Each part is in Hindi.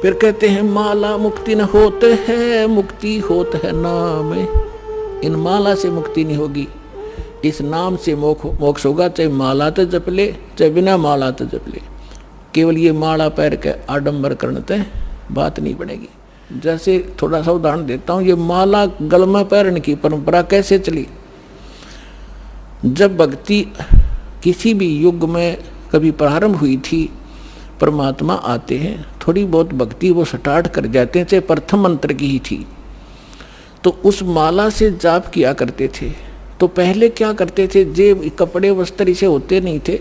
फिर कहते हैं माला मुक्ति न होते है, मुक्ति होत है नाम। इन माला से मुक्ति नहीं होगी, इस नाम से मोक्ष होगा। चाहे माला तो जप ले, चाहे बिना माला तो जप ले। केवल ये माला पैर के आडंबर करने तक बात नहीं बनेगी। जैसे थोड़ा सा उदाहरण देता हूँ, ये माला गल में पहनने की परंपरा कैसे चली। जब भक्ति किसी भी युग में कभी प्रारंभ हुई थी, परमात्मा आते हैं, थोड़ी बहुत भक्ति वो स्टार्ट कर जाते हैं, चाहे प्रथम मंत्र की ही थी, तो उस माला से जाप किया करते थे। तो पहले क्या करते थे, जे कपड़े वस्त्र इसे होते नहीं थे,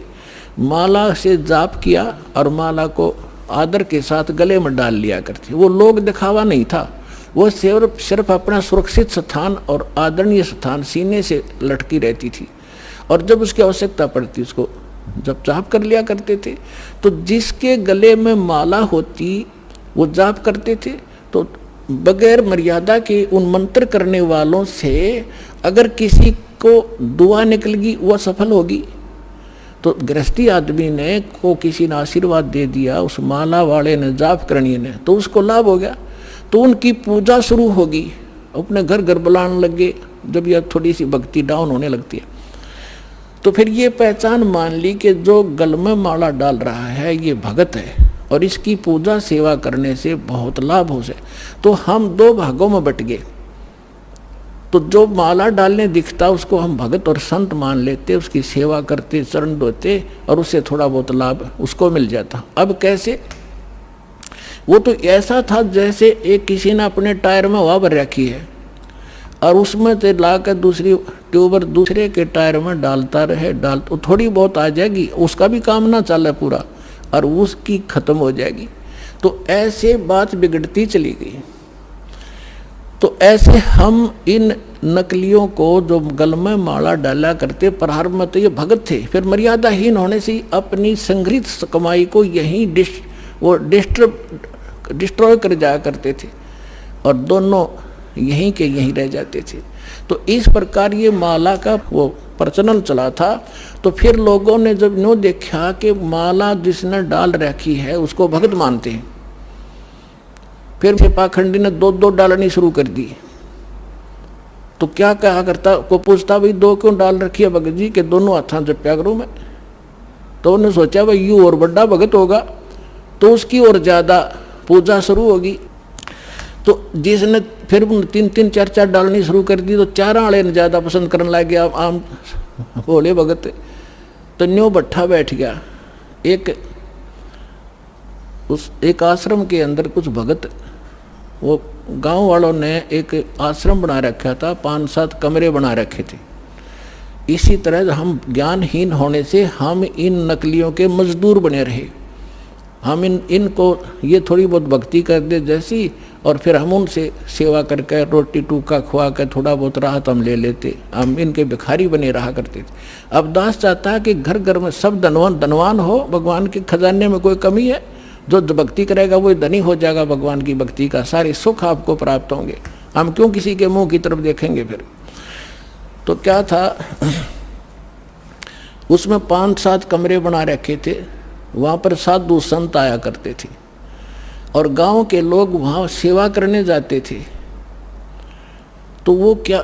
माला से जाप किया और माला को आदर के साथ गले में डाल लिया करते। वो लोग दिखावा नहीं था, वो सिर्फ अपना सुरक्षित स्थान और आदरणीय स्थान सीने से लटकी रहती थी, और जब उसकी आवश्यकता पड़ती उसको जब जाप कर लिया करते थे। तो जिसके गले में माला होती वो जाप करते थे। तो बगैर मर्यादा के उन मंत्र करने वालों से अगर किसी को दुआ निकल गई वो सफल होगी। तो गृहस्थी आदमी ने को किसी ने आशीर्वाद दे दिया, उस माला वाले ने, जाप करनी ने, तो उसको लाभ हो गया। तो उनकी पूजा शुरू होगी, अपने घर घर बुलाने लगे। जब यह थोड़ी सी भक्ति डाउन होने लगती है तो फिर ये पहचान मान ली कि जो गल में माला डाल रहा है ये भगत है और इसकी पूजा सेवा करने से बहुत लाभ हो जाए। तो हम दो भागों में बट गए। तो जो माला डालने दिखता उसको हम भगत और संत मान लेते, उसकी सेवा करते, चरण धोते और उससे थोड़ा बहुत लाभ उसको मिल जाता। अब कैसे, वो तो ऐसा था जैसे एक किसी ने अपने टायर में हवा भर रखी है और उसमें से लाकर दूसरी ट्यूबर दूसरे के टायर में डालता रहे, तो थोड़ी बहुत आ जाएगी, उसका भी काम ना चले पूरा और उसकी खत्म हो जाएगी। तो ऐसे बात बिगड़ती चली गई। तो ऐसे हम इन नकलियों को जो गल में माला डाला करते, प्रारंभ में तो ये भगत थे, फिर मर्यादाहीन होने से अपनी संग्रहित कमाई को यहीं डिस्ट्रॉय कर जाया करते थे और दोनों यहीं के यहीं रह जाते थे। तो इस प्रकार ये माला का वो प्रचलन चला था। तो फिर लोगों ने जब नो देखा कि माला जिसने डाल रखी है उसको भगत मानते हैं, फिर पाखंडी ने दो दो डालनी शुरू कर दी। तो क्या कहा करता, को पूछता भाई दो क्यों डाल रखी है भगत जी के, दोनों हाथों जप्या करूँ मैं। तो उन्होंने सोचा भाई यू और बड़ा भगत होगा तो उसकी और ज़्यादा पूजा शुरू होगी। तो जिसने फिर 3-3 4-4 डालनी शुरू कर दी तो चार वाले ने ज़्यादा पसंद करने लग गया आम भोले भगत। तो न्यू भट्ठा बैठ गया। एक आश्रम के अंदर कुछ भगत, वो गांव वालों ने एक आश्रम बना रखा था, 5-7 कमरे बना रखे थे। इसी तरह हम ज्ञानहीन होने से हम इन नकलियों के मजदूर बने रहे। हम इनको ये थोड़ी बहुत भक्ति कर दे जैसी, और फिर हम उनसे सेवा करके रोटी टूका खुआ कर थोड़ा बहुत राहत हम ले लेते, हम इनके भिखारी बने रहा करते थे। अब दास चाहता है कि घर घर में सब धनवान हो, भगवान के खजाने में कोई कमी है, जो भक्ति करेगा वो धनी हो जाएगा, भगवान की भक्ति का सारे सुख आपको प्राप्त होंगे, हम क्यों किसी के मुंह की तरफ देखेंगे। फिर तो क्या था, उसमें 5-7 कमरे बना रखे थे, वहाँ पर साधु संत आया करते थे और गांव के लोग वहाँ सेवा करने जाते थे। तो वो क्या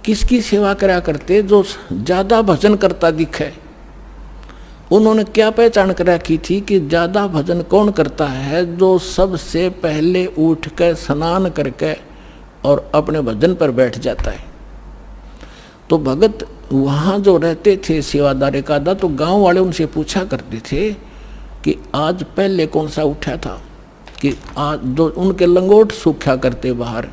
किसकी सेवा करा करते, जो ज़्यादा भजन करता दिखे। उन्होंने क्या पहचान कर रखी थी कि ज़्यादा भजन कौन करता है, जो सबसे पहले उठ कर स्नान करके और अपने भजन पर बैठ जाता है। तो भगत वहाँ जो रहते थे सेवादार का दा, तो गांव वाले उनसे पूछा करते थे कि आज पहले कौन सा उठा था, कि आज जो उनके लंगोट सूखा करते बाहर,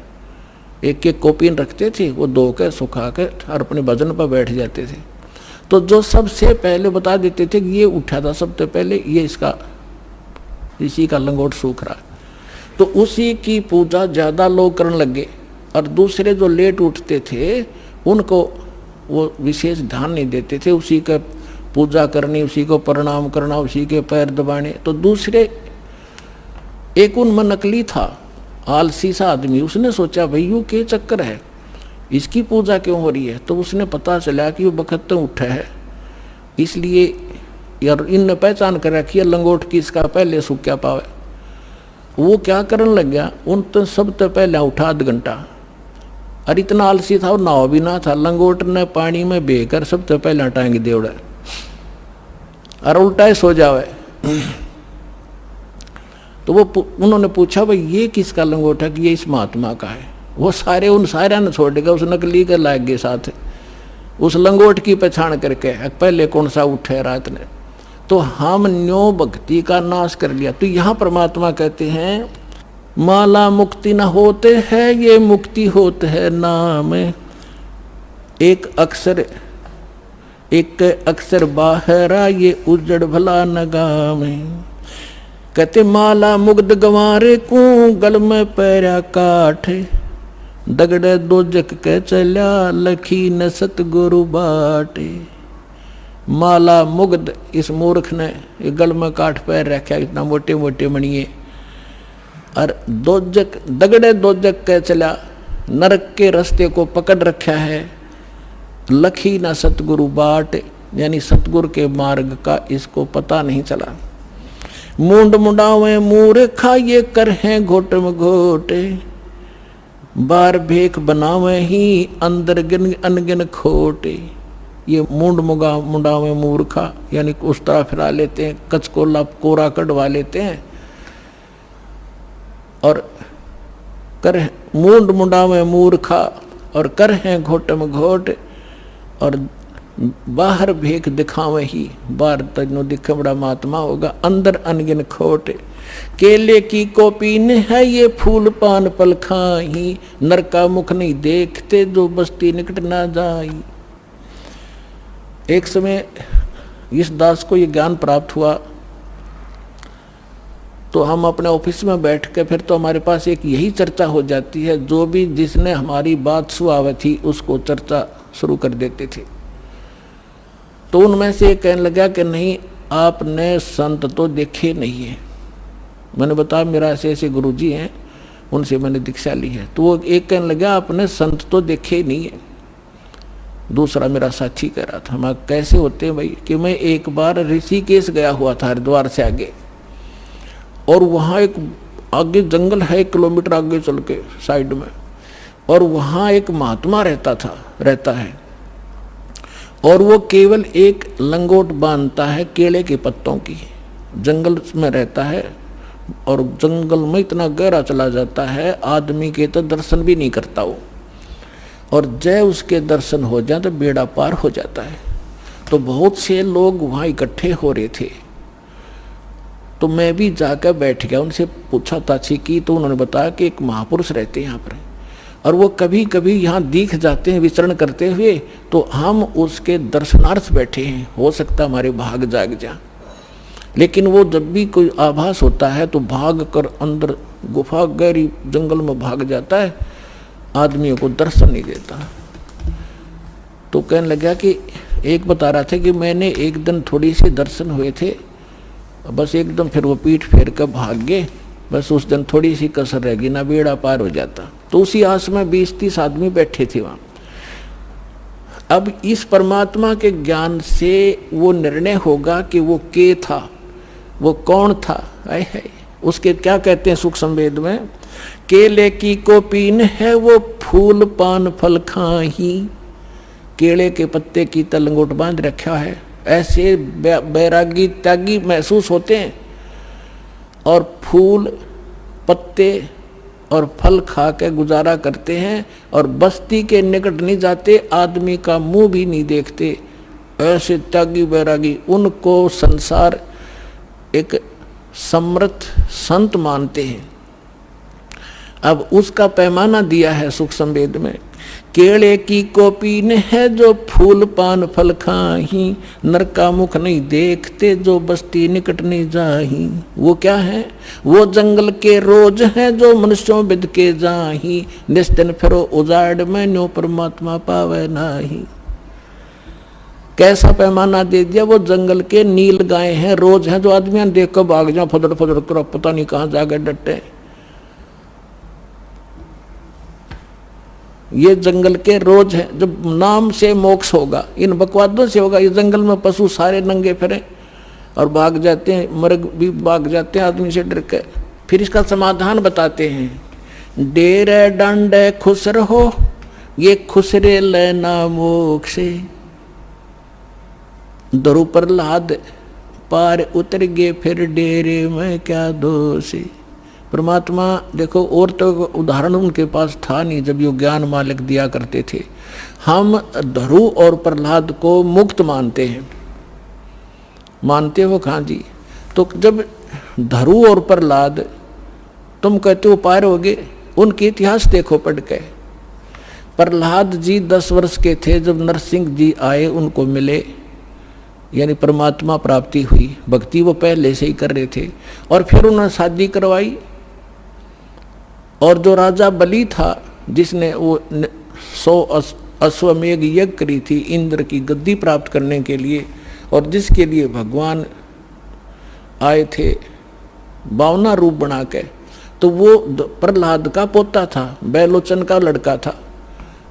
एक एक कोपीन रखते थे, वो धो के सुखा के और अपने भजन पर बैठ जाते थे। तो जो सबसे पहले बता देते थे कि ये उठा था सबसे पहले, ये इसी का लंगोट सूख रहा, तो उसी की पूजा ज़्यादा लोग करने लगे। और दूसरे जो लेट उठते थे उनको वो विशेष ध्यान नहीं देते थे, उसी का पूजा करनी, उसी को प्रणाम करना, उसी के पैर दबाने। तो दूसरे एक उनमें नकली था, आलसी सा आदमी, उसने सोचा भाई यू के चक्कर है, इसकी पूजा क्यों हो रही है। तो उसने पता चला कि वो बखत तो उठा है, इसलिए यार इन पहचान कर रखी है लंगोट की, इसका पहले सूख क्या पावे। वो क्या करने लग गया, उन तो सब तो पहले उठा आध घंटा, और इतना आलसी था और नाव भी ना था, लंगोट ने पानी में बेकर सब तो पहले टांग देवड़ा और उल्टा ही सो जावे। तो वो उन्होंने पूछा भाई ये किसका लंगोट है, कि ये इस महात्मा का है। वो सारे उन सारे ने छोड़ देगा, उस नकली के लाग गए साथ उस लंगोट की पहचान करके पहले कौन सा उठे रात ने। तो हम न्यो भक्ति का नाश कर लिया। तो यहाँ परमात्मा कहते हैं माला मुक्ति न होते है, ये मुक्ति होते है नाम। एक अक्षर बाहरा, ये उजड़ भला नगाम। कहते माला मुग्ध गंवारे को, गल में पैरा काठ। दगड़े दोजक के चल्या, लखी न सतगुरु बाटे। माला मुग्ध, इस मूर्ख ने गल में काठ पैर रखा, इतना मोटे मोटे मणिए। और दोजक, दगड़े दोजक के चला, नरक के रास्ते को पकड़ रखा है। लखी न सतगुरु बाट, यानी सतगुरु के मार्ग का इसको पता नहीं चला। मूंड मुंडावे मूर्खा, ये कर हैं घोट में घोटे। बार भेख बनावे ही, अंदर गिन अनगिन खोटे। ये मूंड मुंडावे मूर्खा, यानी उस तरह फिरा लेते हैं, कचकोला कोरा कटवा लेते हैं। और कर मूंड मुंडावे मूर्खा, और कर हैं घोट में घोट। और बाहर भेख दिखावे ही, बाहर तजनो दिखे बड़ा महात्मा होगा, अंदर अनगिन खोट। केले की कोपीन है, ये फूल पान पल खाही। नर का मुख नहीं देखते, जो बस्ती निकट ना जाई। एक समय इस दास को ये ज्ञान प्राप्त हुआ, तो हम अपने ऑफिस में बैठ के फिर तो हमारे पास एक यही चर्चा हो जाती है, जो भी जिसने हमारी बात सुनाई थी उसको चर्चा शुरू कर देते थे। तो उनमें से एक कहने लगा कि नहीं, आपने संत तो देखे नहीं है। मैंने बताया मेरा ऐसे ऐसे गुरुजी हैं, उनसे मैंने दीक्षा ली है। तो वो एक कहने लगा आपने संत तो देखे नहीं है। दूसरा मेरा साथी कह रहा था, मैं कैसे होते हैं भाई, कि मैं एक बार ऋषिकेश गया हुआ था, हरिद्वार से आगे, और वहाँ एक आगे जंगल है, 1 किलोमीटर आगे चल के साइड में, और वहाँ एक महात्मा रहता है, और वो केवल एक लंगोट बांधता है केले के पत्तों की। जंगल में रहता है, और जंगल में इतना गहरा चला जाता है, आदमी के तो दर्शन भी नहीं करता वो, और जय उसके दर्शन हो जाए तो बेड़ा पार हो जाता है। तो बहुत से लोग वहाँ इकट्ठे हो रहे थे, तो मैं भी जाकर बैठ गया, उनसे पूछा ताछी की, तो उन्होंने बताया कि एक महापुरुष रहते हैं यहाँ पर, और वो कभी कभी यहाँ दिख जाते हैं विचरण करते हुए, तो हम उसके दर्शनार्थ बैठे हैं, हो सकता हमारे भाग जाग जा। लेकिन वो जब भी कोई आभास होता है तो भाग कर अंदर गुफा गहरी जंगल में भाग जाता है, आदमियों को दर्शन नहीं देता। तो कहने लगा कि एक बता रहा था कि मैंने एक दिन थोड़ी सी दर्शन हुए थे, बस एकदम फिर वो पीठ फेर कर भाग गए, बस उस दिन थोड़ी सी कसर रह गई, ना बेड़ा पार हो जाता। तो उसी आस में 20-30 आदमी बैठे थे वहाँ। अब इस परमात्मा के ज्ञान से वो निर्णय होगा कि वो के था, वो कौन था। है उसके क्या कहते हैं सुख संवेद में, केले की कोपीन है, वो फूल पान फल खाही। केले के पत्ते की तलंगोट बांध रखा है, ऐसे बैरागी त्यागी महसूस होते हैं, और फूल पत्ते और फल खा के गुजारा करते हैं, और बस्ती के निकट नहीं जाते, आदमी का मुंह भी नहीं देखते। ऐसे त्यागी बैरागी, उनको संसार एक समर्थ संत मानते हैं। अब उसका पैमाना दिया है सुख संवेद में, केले की कोपीन है, जो फूल पान फल खाही। नर का मुख नहीं देखते, जो बस्ती निकट नहीं जाही। वो क्या है, वो जंगल के रोज हैं, जो मनुष्यों बिद के जाही। निस्दिन फिरो उजाड़ में, न्यो परमात्मा पावे नाही। कैसा पैमाना दे दिया, वो जंगल के नील गाय हैं, रोज हैं, जो आदमी देख कर भाग जाओ, फदड़ फदड़ कर पता नहीं कहाँ जाकर डटे। ये जंगल के रोज हैं, जब नाम से मोक्ष होगा, इन बकवादों से होगा। ये जंगल में पशु सारे नंगे फिरे और भाग जाते हैं, मर्ग भी भाग जाते हैं आदमी से डर के, फिर इसका समाधान बताते हैं। डेरे डंडे खुश रहो, ये खुसरे लेना मोक्षे। दरु प्रहलाद पार उतर गए, फिर डेरे में क्या दोष। परमात्मा देखो, और तो उदाहरण उनके पास था नहीं जब ये ज्ञान मालिक दिया करते थे। हम ध्रुव और प्रहलाद को मुक्त मानते हैं। मानते हो कहाँ जी? तो जब ध्रुव और प्रहलाद तुम कहते हो पार हो गए, उनके इतिहास देखो पढ़ के। प्रहलाद जी 10 वर्ष के थे जब नरसिंह जी आए, उनको मिले, यानी परमात्मा प्राप्ति हुई। भक्ति वो पहले से ही कर रहे थे, और फिर उन्होंने शादी करवाई। और जो राजा बलि था, जिसने वो 100 अश्वमेघ यज्ञ करी थी इंद्र की गद्दी प्राप्त करने के लिए, और जिसके लिए भगवान आए थे 52 रूप बना के, तो वो प्रहलाद का पोता था, बैलोचन का लड़का था।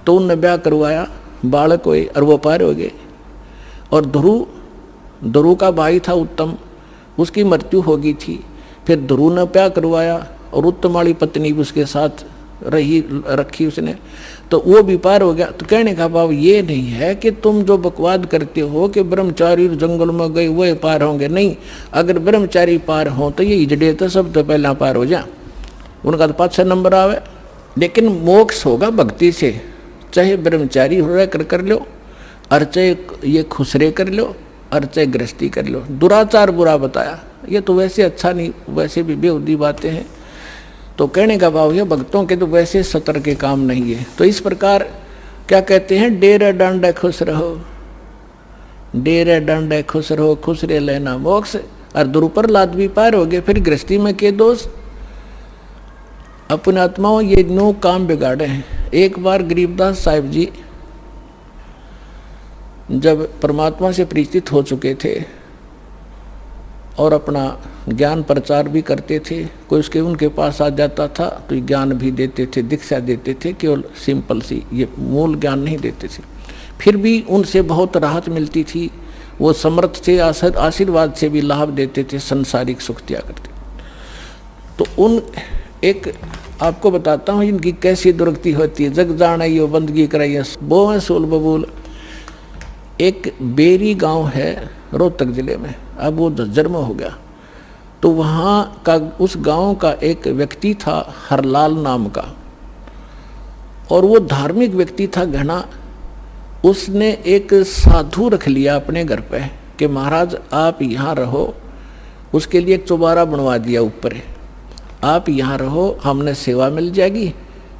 तो उनने ब्याह करवाया, बालक हुए और वो पार हो गए। और ध्रुव का भाई था उत्तम, उसकी मृत्यु हो गई थी। फिर ध्रुव ने ब्याह करवाया और उत्तम वाली पत्नी भी उसके साथ रखी उसने, तो वो भी पार हो गया। तो कहने का भाव ये नहीं है कि तुम जो बकवाद करते हो कि ब्रह्मचारी जंगल में गए वह पार होंगे, नहीं। अगर ब्रह्मचारी पार हो तो ये इजड़े तो सब तो पहला पार हो जा, उनका तो 5-6 नंबर आवे। लेकिन मोक्ष होगा भक्ति से, चाहे ब्रह्मचारी हो रहा कर लो, और चाहे ये खुसरे कर लो, और चाहे गृहस्थी कर लो। दुराचार बुरा बताया, ये तो वैसे अच्छा नहीं, वैसे भी बेहुदी बातें हैं। तो कहने का भाव है भक्तों के तो वैसे सतर के काम नहीं है। तो इस प्रकार क्या कहते हैं, डेरे डंडे खुश रहो, डेरे डंडे खुश रहो, खुसरे लेना मोक्ष। और ध्रुव प्रहलाद भी पार हो गए। फिर गृहस्थी में के दोष, अपने आत्माओं ये 9 काम बिगाड़े हैं। एक बार गरीबदास साहिब जी जब परमात्मा से परिचित हो चुके थे और अपना ज्ञान प्रचार भी करते थे, कोई उसके उनके पास आ जाता था तो ज्ञान भी देते थे, दीक्षा देते थे, केवल सिंपल सी, ये मूल ज्ञान नहीं देते थे। फिर भी उनसे बहुत राहत मिलती थी, वो समर्थ थे, आशीर्वाद से भी लाभ देते थे, संसारिक सुख दिया करते। तो उन एक आपको बताता हूँ इनकी कैसी दुर्गति होती है। जग जानाइयो बंदगी कराइए बोए सोल बबूल। एक बेरी गांव है रोहतक जिले में, अब वो झज्जर में हो गया। तो वहाँ का उस गांव का एक व्यक्ति था हरलाल नाम का, और वो धार्मिक व्यक्ति था घना। उसने एक साधु रख लिया अपने घर पे कि महाराज आप यहाँ रहो। उसके लिए एक चौबारा बनवा दिया ऊपर, आप यहाँ रहो, हमने सेवा मिल जाएगी,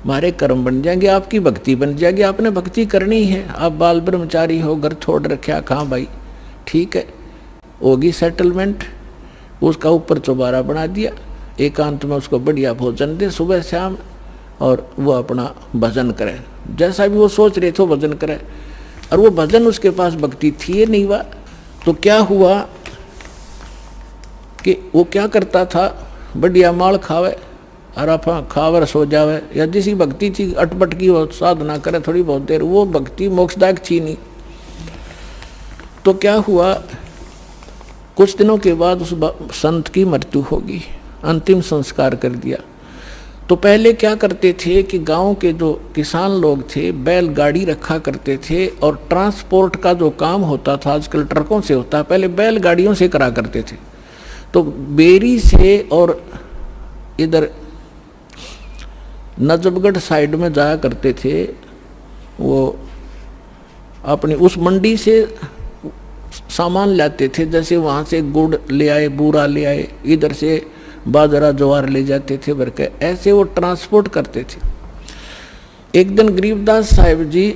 हमारे कर्म बन जाएंगे, आपकी भक्ति बन जाएगी। आपने भक्ति करनी है, आप बाल ब्रह्मचारी हो, घर छोड़ रखे, कहाँ भाई, ठीक है, होगी सेटलमेंट। उसका ऊपर चौबारा बना दिया, एकांत में उसको बढ़िया भोजन दे सुबह शाम, और वो अपना भजन करे, जैसा भी वो सोच रहे थे भजन करे। और वो भजन उसके पास भक्ति थी ये नहीं हुआ। तो क्या हुआ कि वो क्या करता था, बढ़िया माल खावे और आप खावर सो जावे, या जिसी भक्ति थी अटपट की वो साधना करे थोड़ी बहुत देर, वो भक्ति मोक्षदायक थी नहीं। तो क्या हुआ, कुछ दिनों के बाद उस संत की मृत्यु होगी, अंतिम संस्कार कर दिया। तो पहले क्या करते थे कि गांव के जो किसान लोग थे बैलगाड़ी रखा करते थे, और ट्रांसपोर्ट का जो काम होता था आजकल ट्रकों से होता है, पहले बैलगाड़ियों से करा करते थे। तो बेरी से और इधर नजफगढ़ साइड में जाया करते थे, वो अपनी उस मंडी से सामान लाते थे, जैसे वहाँ से गुड़ ले आए, बूरा ले आए, इधर से बाजरा ज्वार ले जाते थे भर के, ऐसे वो ट्रांसपोर्ट करते थे। एक दिन गरीबदास साहिब जी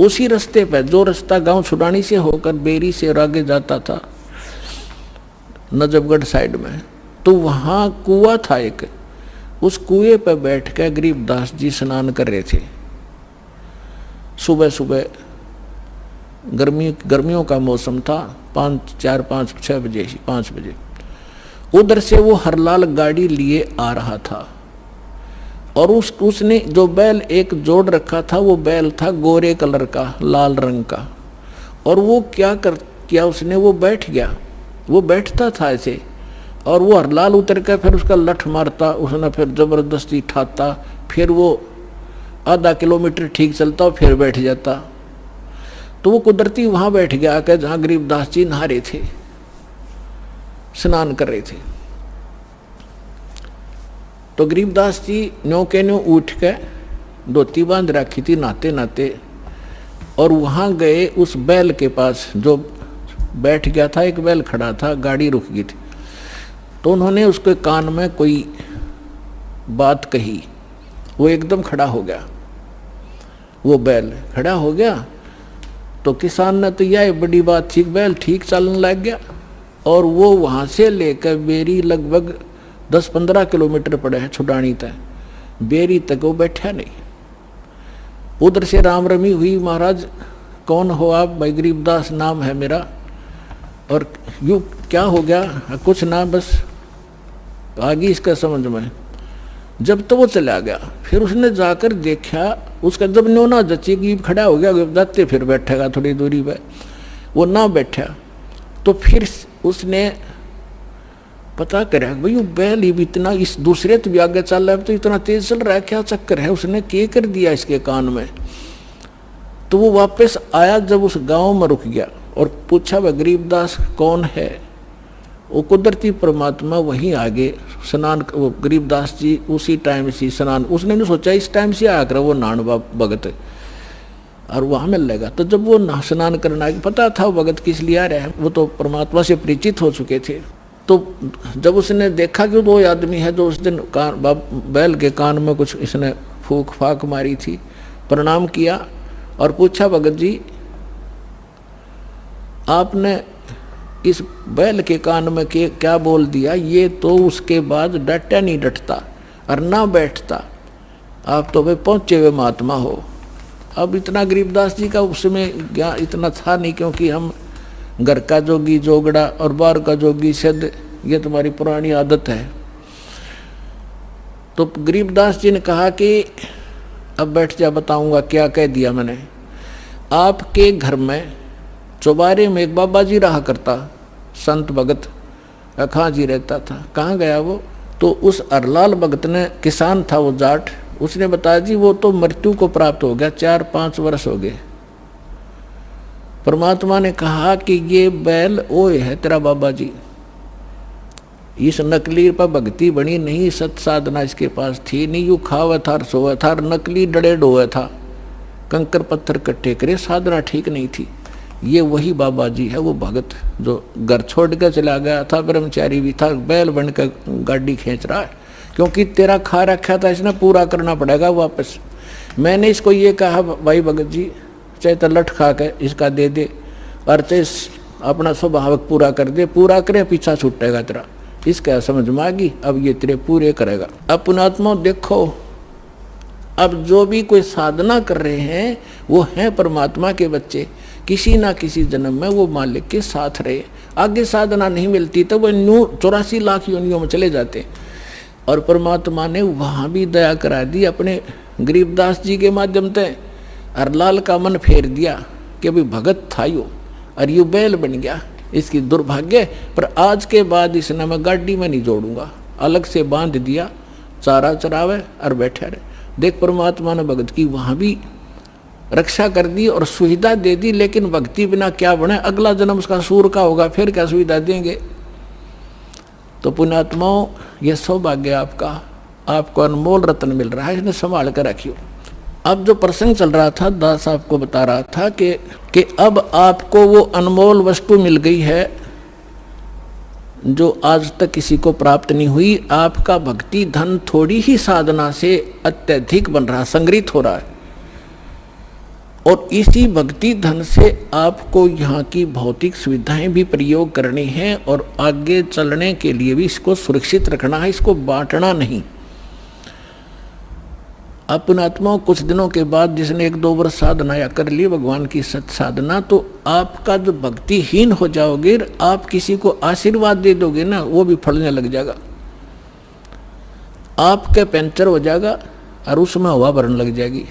उसी रास्ते पर, जो रास्ता गांव छुड़ानी से होकर बेरी से और आगे जाता था नजफगढ़ साइड में, तो वहाँ कुआं था एक, उस कुएं पर बैठ कर गरीबदास जी स्नान कर रहे थे। सुबह सुबह गर्मियों का मौसम था, 5-6 बजे उधर से वो हरलाल गाड़ी लिए आ रहा था, और उसने जो बैल एक जोड़ रखा था, वो बैल था गोरे कलर का, लाल रंग का। और वो क्या उसने, वो बैठ गया, वो बैठता था ऐसे, और वो हरलाल उतर के फिर उसका लठ मारता, उसने फिर जबरदस्ती ठाता, फिर वो आधा किलोमीटर ठीक चलता और फिर बैठ जाता। तो वो कुदरती वहां बैठ गया आकर जहां गरीबदास जी नहा रहे थे, स्नान कर रहे थे। तो गरीबदास जी न्यों के न्यों उठ के धोती बांध रखी थी नहाते नहाते, और वहां गए उस बैल के पास जो बैठ गया था। एक बैल खड़ा था, गाड़ी रुक गई थी, तो उन्होंने उसके कान में कोई बात कही, वो एकदम खड़ा हो गया। वो बैल खड़ा हो गया तो किसान ने तो यह बड़ी बात थी, बैल ठीक चलने लग गया। और वो वहाँ से लेकर बेरी लगभग 10-15 किलोमीटर पड़े है छुडानी तक, बेरी तक वो बैठा नहीं। उधर से राम रमी हुई, महाराज कौन हो आप? भाई गरीबदास नाम है मेरा। और यूँ क्या हो गया? कुछ ना, बस आगे इसका समझ में। जब तो वो चला गया, फिर उसने जाकर देखा, उसका जब न्योना जची कि खड़ा हो गया जाते फिर बैठेगा थोड़ी दूरी पे, वो ना बैठा। तो फिर उसने पता करा भाई वो बैल ही भी इतना इस दूसरे तो भी आगे चल रहा है, तो इतना तेज चल रहा है, क्या चक्कर है? उसने क्या कर दिया इसके कान में। तो वो वापस आया, जब उस गांव में रुक गया और पूछा वह गरीबदास कौन है? वो कुदरती परमात्मा वहीं आगे स्नान, वो गरीबदास जी उसी टाइम से स्नान, उसने नहीं सोचा इस टाइम से आकर वो नान भगत और वहाँ मिल लेगा। तो जब वो स्नान करना आगे, पता था वो भगत किस लिए आ रहा है, वो तो परमात्मा से परिचित हो चुके थे। तो जब उसने देखा कि वो आदमी है जो उस दिन बैल के कान में कुछ इसने फूक फाक मारी थी, प्रणाम किया और पूछा भगत जी आपने इस बैल के कान में के क्या बोल दिया? ये तो उसके बाद डटा नहीं डटता और ना बैठता, आप तो भाई पहुँचे हुए महात्मा हो। अब इतना गरीबदास जी का उसमें ज्ञान इतना था नहीं, क्योंकि हम घर का जोगी जोगड़ा और बाहर का जोगी सिद्ध, ये तुम्हारी पुरानी आदत है। तो गरीबदास जी ने कहा कि अब बैठ जा, बताऊंगा क्या कह दिया मैंने। आपके घर में चौबारे में एक बाबा जी रहा करता, संत भगत अखां जी रहता था। कहाँ गया वो? तो उस हरलाल भगत ने, किसान था वो जाट, उसने बताया जी वो तो मृत्यु को प्राप्त हो गया, 4-5 वर्ष हो गए। परमात्मा ने कहा कि ये बैल ओए है तेरा बाबा जी, इस नकली पर भक्ति बनी नहीं, सत साधना इसके पास थी नहीं, यू खावा था सोवा था, नकली डड़े डोए था, कंकर पत्थर कट्टे करे, साधना ठीक नहीं थी। ये वही बाबा जी है, वो भगत जो घर छोड़ कर चला गया था, ब्रह्मचारी भी था, बैल बनकर गाड़ी खींच रहा है, क्योंकि तेरा खा रखा था इसने, पूरा करना पड़ेगा वापस। मैंने इसको ये कहा भाई भगत जी चाहे तो लठ खा के इसका दे दे और चाहे अपना स्वभाव पूरा कर दे, पूरा करे पीछा छूटेगा तेरा। इसका समझ में आ गई, अब ये तेरे पूरे करेगा। अब पुणात्मा देखो, अब जो भी कोई साधना कर रहे हैं वो हैं परमात्मा के बच्चे, किसी ना किसी जन्म में वो मालिक के साथ रहे। आगे साधना नहीं मिलती तो वो 84 लाख योनियों में चले जाते। और परमात्मा ने वहाँ भी दया करा दी अपने गरीबदास जी के माध्यम से, हरलाल का मन फेर दिया कि अभी भगत था यो और यू बैल बन गया, इसकी दुर्भाग्य। पर आज के बाद इसने मैं गाड़ी में नहीं जोड़ूंगा, अलग से बांध दिया, चारा चरावे और बैठे रहे। देख परमात्मा ने भगत की वहाँ भी रक्षा कर दी और सुविधा दे दी, लेकिन भक्ति बिना क्या बने? अगला जन्म उसका सूर का होगा, फिर क्या सुविधा देंगे? तो पुण्यात्माओं ये सौभाग्य आपका, आपको अनमोल रत्न मिल रहा है, इसने संभाल कर रखियो। अब जो प्रसंग चल रहा था, दास आपको बता रहा था कि अब आपको वो अनमोल वस्तु मिल गई है जो आज तक किसी को प्राप्त नहीं हुई। आपका भक्ति धन थोड़ी ही साधना से अत्यधिक बन रहा, संग्रहित हो रहा है, और इसी भक्ति धन से आपको यहाँ की भौतिक सुविधाएं भी प्रयोग करनी है और आगे चलने के लिए भी इसको सुरक्षित रखना है, इसको बांटना नहीं। अपनात्माओं कुछ दिनों के बाद जिसने 1-2 वर्ष साधना या कर ली भगवान की सत साधना, तो आपका जो भक्तिहीन हो जाओगे, आप किसी को आशीर्वाद दे दोगे ना, वो भी फलने लग जाएगा। आपके पंचर हो जाएगा और उसमें हवा भरने लग जाएगी,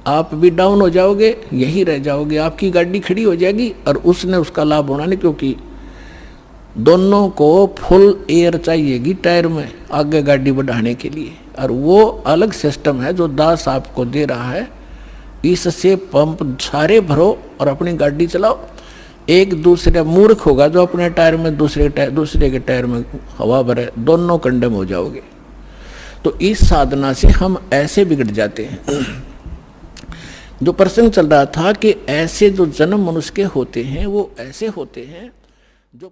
आप भी डाउन हो जाओगे, यही रह जाओगे, आपकी गाड़ी खड़ी हो जाएगी और उसने उसका लाभ होना नहीं, क्योंकि दोनों को फुल एयर चाहिएगी टायर में आगे गाड़ी बढ़ाने के लिए, और वो अलग सिस्टम है जो दास आपको दे रहा है। इससे पंप सारे भरो और अपनी गाड़ी चलाओ। एक दूसरे मूर्ख होगा जो अपने टायर में दूसरे के टायर में हवा भरे, दोनों कंडम हो जाओगे। तो इस साधना से हम ऐसे बिगड़ जाते हैं। जो प्रसंग चल रहा था कि ऐसे जो जन्म मनुष्य के होते हैं वो ऐसे होते हैं जो